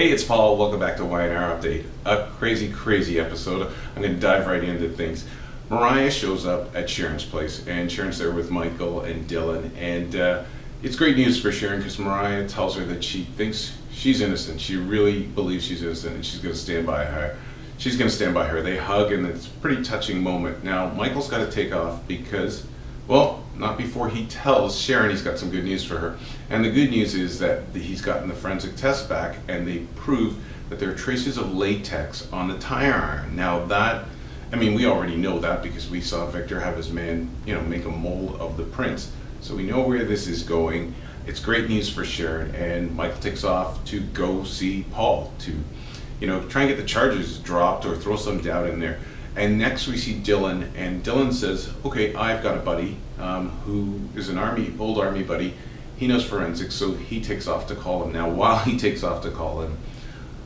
Hey, it's Paul. Welcome back to Y&R Update. A crazy episode. I'm going to dive right into things. Mariah shows up at Sharon's place, and Sharon's there with Michael and Dylan. And it's great news for Sharon because Mariah tells her that she thinks she's innocent. She really believes she's innocent, and she's going to stand by her. She's going to stand by her. They hug, and it's a pretty touching moment. Now, Michael's got to take off because, well, not before he tells Sharon he's got some good news for her. And the good news is that he's gotten the forensic test back, and they prove that there are traces of latex on the tire iron. Now that, I mean, we already know that because we saw Victor have his man, make a mold of the prints. So we know where this is going. It's great news for Sharon, and Michael takes off to go see Paul to, try and get the charges dropped or throw some doubt in there. And next we see Dylan, and Dylan says, okay, I've got a buddy who is an old army buddy. He knows forensics, so he takes off to call him. Now, while he takes off to call him,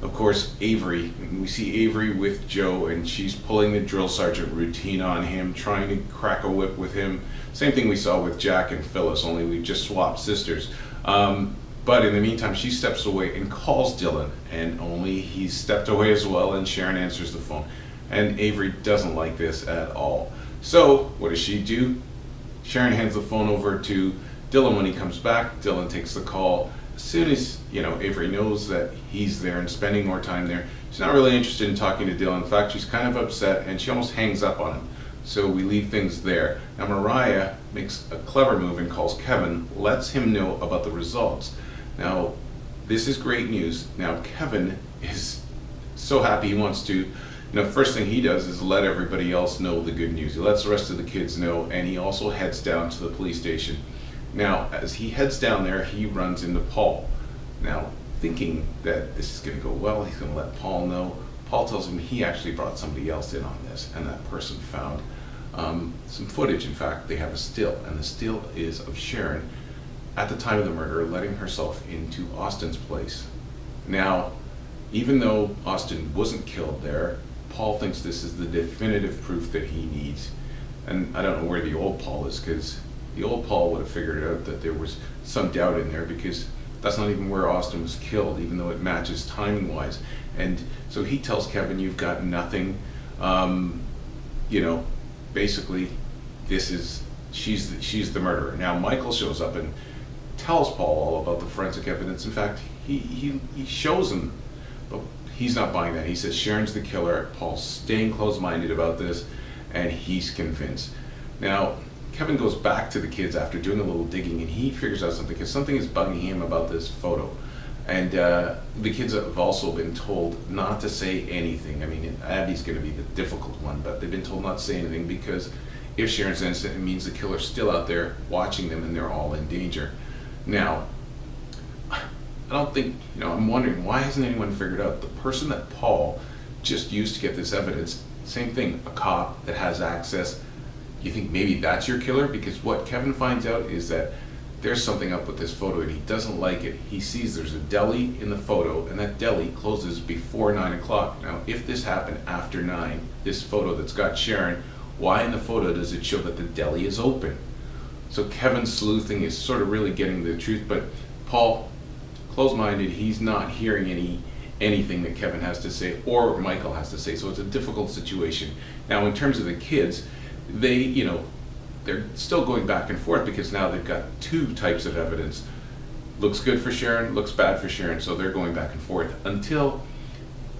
of course, Avery, we see Avery with Joe, and she's pulling the drill sergeant routine on him, trying to crack a whip with him. Same thing we saw with Jack and Phyllis, only we've just swapped sisters. But in the meantime, she steps away and calls Dylan, and only he's stepped away as well, and Sharon answers the phone. And Avery doesn't like this at all. So what does she do? Sharon hands the phone over to Dylan when he comes back. Dylan takes the call. As soon as Avery knows that he's there and spending more time there, she's not really interested in talking to Dylan. In fact, she's kind of upset and she almost hangs up on him. So we leave things there. Now Mariah makes a clever move and calls Kevin, lets him know about the results. Now this is great news. Now Kevin is so happy, he wants to, first thing he does is let everybody else know the good news. He lets the rest of the kids know, and he also heads down to the police station. Now, as he heads down there, he runs into Paul. Now, thinking that this is going to go well, he's going to let Paul know. Paul tells him he actually brought somebody else in on this, and that person found some footage. In fact, they have a still, and the still is of Sharon at the time of the murder letting herself into Austin's place. Now, even though Austin wasn't killed there, Paul thinks this is the definitive proof that he needs. And I don't know where the old Paul is, because the old Paul would have figured out that there was some doubt in there, because that's not even where Austin was killed, even though it matches timing wise. And so he tells Kevin, you've got nothing, basically she's the murderer. Now Michael shows up and tells Paul all about the forensic evidence. In fact, he shows him, but he's not buying that. He says Sharon's the killer. Paul's staying close-minded about this, and he's convinced. Now, Kevin goes back to the kids after doing a little digging, and he figures out something, because something is bugging him about this photo. And the kids have also been told not to say anything. I mean, Abby's going to be the difficult one, but they've been told not to say anything, because if Sharon's innocent, it means the killer's still out there watching them, and they're all in danger. Now, I don't think, I'm wondering, why hasn't anyone figured out the person that Paul just used to get this evidence? Same thing, a cop that has access. You think maybe that's your killer? Because what Kevin finds out is that there's something up with this photo, and he doesn't like it. He sees there's a deli in the photo, and that deli closes before 9 o'clock. Now, if this happened after 9, this photo that's got Sharon, why in the photo does it show that the deli is open? So Kevin's sleuthing is sort of really getting the truth, but Paul, closed-minded, he's not hearing anything that Kevin has to say or Michael has to say, so it's a difficult situation. Now, in terms of the kids, they're still going back and forth, because now they've got two types of evidence. Looks good for Sharon, looks bad for Sharon, so they're going back and forth until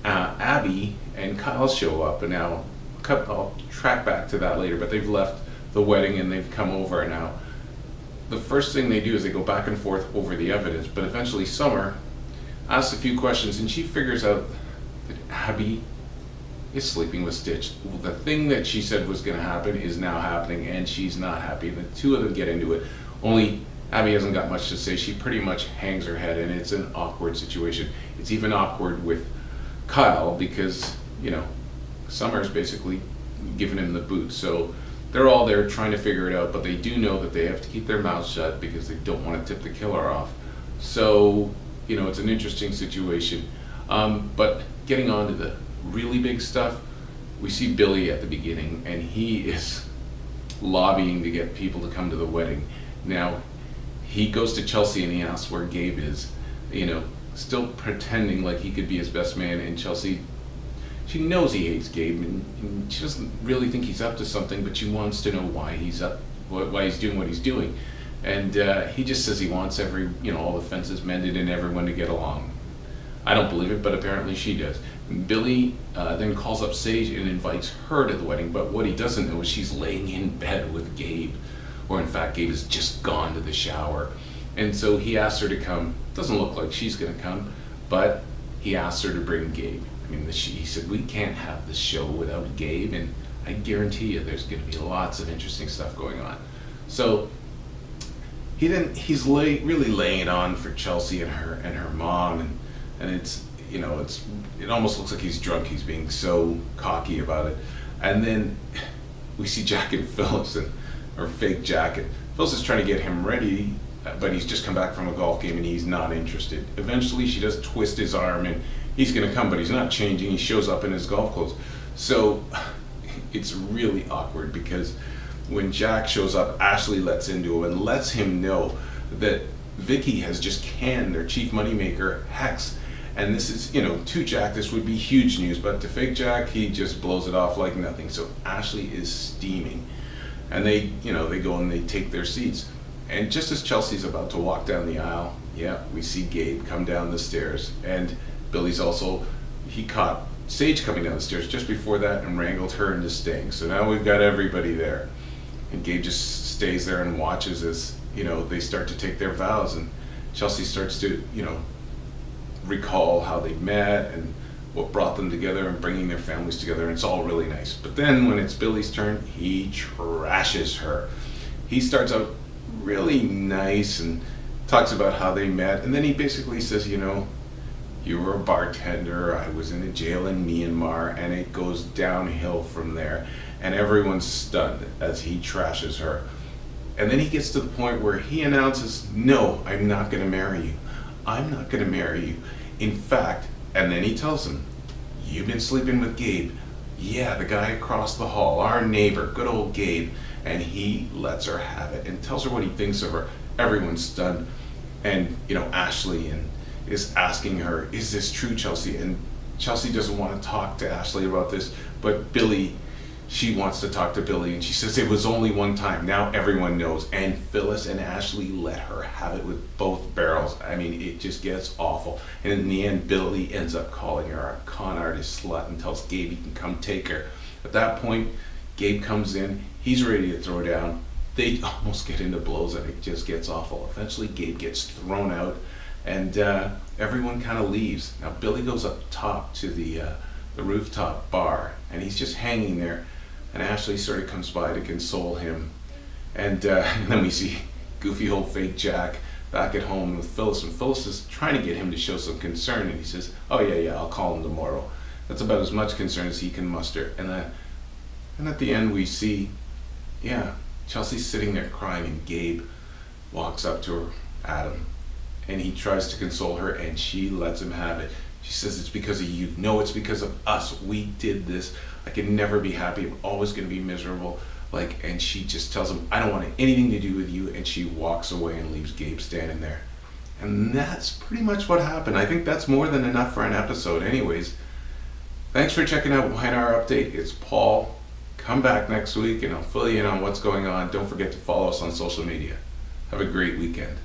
Abby and Kyle show up. And now I'll track back to that later, but they've left the wedding and they've come over now. The first thing they do is they go back and forth over the evidence, but eventually Summer asks a few questions, and she figures out that Abby is sleeping with Stitch. The thing that she said was going to happen is now happening, and she's not happy. The two of them get into it, only Abby hasn't got much to say. She pretty much hangs her head, and it's an awkward situation. It's even awkward with Kyle, because Summer's basically giving him the boot. So they're all there trying to figure it out, but they do know that they have to keep their mouths shut because they don't want to tip the killer off. So, it's an interesting situation. But getting on to the really big stuff, we see Billy at the beginning, and he is lobbying to get people to come to the wedding. Now, he goes to Chelsea and he asks where Gabe is. still pretending like he could be his best man, and Chelsea, she knows he hates Gabe, and she doesn't really think he's up to something, but she wants to know why he's doing what he's doing. And he just says he wants all the fences mended and everyone to get along. I don't believe it, but apparently she does. Billy then calls up Sage and invites her to the wedding, but what he doesn't know is she's laying in bed with Gabe, or in fact Gabe has just gone to the shower. And so he asks her to come. Doesn't look like she's going to come, but he asks her to bring Gabe. I mean, he said, we can't have this show without Gabe, and I guarantee you there's going to be lots of interesting stuff going on. So he's really laying it on for Chelsea and her mom, and it almost looks like he's drunk. He's being so cocky about it. And then we see Jack and Phyllis, or fake Jack. Phyllis is trying to get him ready, but he's just come back from a golf game and he's not interested. Eventually she does twist his arm and he's going to come, but he's not changing. He shows up in his golf clothes. So it's really awkward because when Jack shows up, Ashley lets into him and lets him know that Vicky has just canned their chief moneymaker, Hex. And this is, to Jack, this would be huge news, but to fake Jack, he just blows it off like nothing. So Ashley is steaming. And they go and they take their seats. And just as Chelsea's about to walk down the aisle, we see Gabe come down the stairs. And Billy's he caught Sage coming down the stairs just before that and wrangled her into staying. So now we've got everybody there. And Gabe just stays there and watches as, they start to take their vows. And Chelsea starts to, recall how they met and what brought them together and bringing their families together. And it's all really nice. But then when it's Billy's turn, he trashes her. He starts out really nice and talks about how they met, and then he basically says, you were a bartender, I was in a jail in Myanmar, and it goes downhill from there, and everyone's stunned as he trashes her. And then he gets to the point where he announces, no, I'm not going to marry you. I'm not going to marry you. In fact, and then he tells him, you've been sleeping with Gabe. Yeah, the guy across the hall, our neighbor, good old Gabe. And he lets her have it and tells her what he thinks of her. Everyone's stunned. And, Ashley is asking her, is this true, Chelsea? And Chelsea doesn't want to talk to Ashley about this, but she wants to talk to Billy, and she says it was only one time. Now everyone knows. And Phyllis and Ashley let her have it with both barrels. I mean, it just gets awful. And in the end, Billy ends up calling her a con artist slut and tells Gabe he can come take her. At that point, Gabe comes in, he's ready to throw down. They almost get into blows and it just gets awful. Eventually Gabe gets thrown out and everyone kind of leaves. Now Billy goes up top to the rooftop bar and he's just hanging there, and Ashley sort of comes by to console him. And then we see goofy old fake Jack back at home with Phyllis, and Phyllis is trying to get him to show some concern, and he says, oh yeah, I'll call him tomorrow. That's about as much concern as he can muster. And at the end we see, Chelsea's sitting there crying, and Gabe walks up to her, Adam, and he tries to console her, and she lets him have it. She says, it's because of you. No, it's because of us. We did this. I can never be happy. I'm always going to be miserable. And she just tells him, I don't want anything to do with you, and she walks away and leaves Gabe standing there. And that's pretty much what happened. I think that's more than enough for an episode. Anyways, thanks for checking out YNR Update. It's Paul. Come back next week and I'll fill you in on what's going on. Don't forget to follow us on social media. Have a great weekend.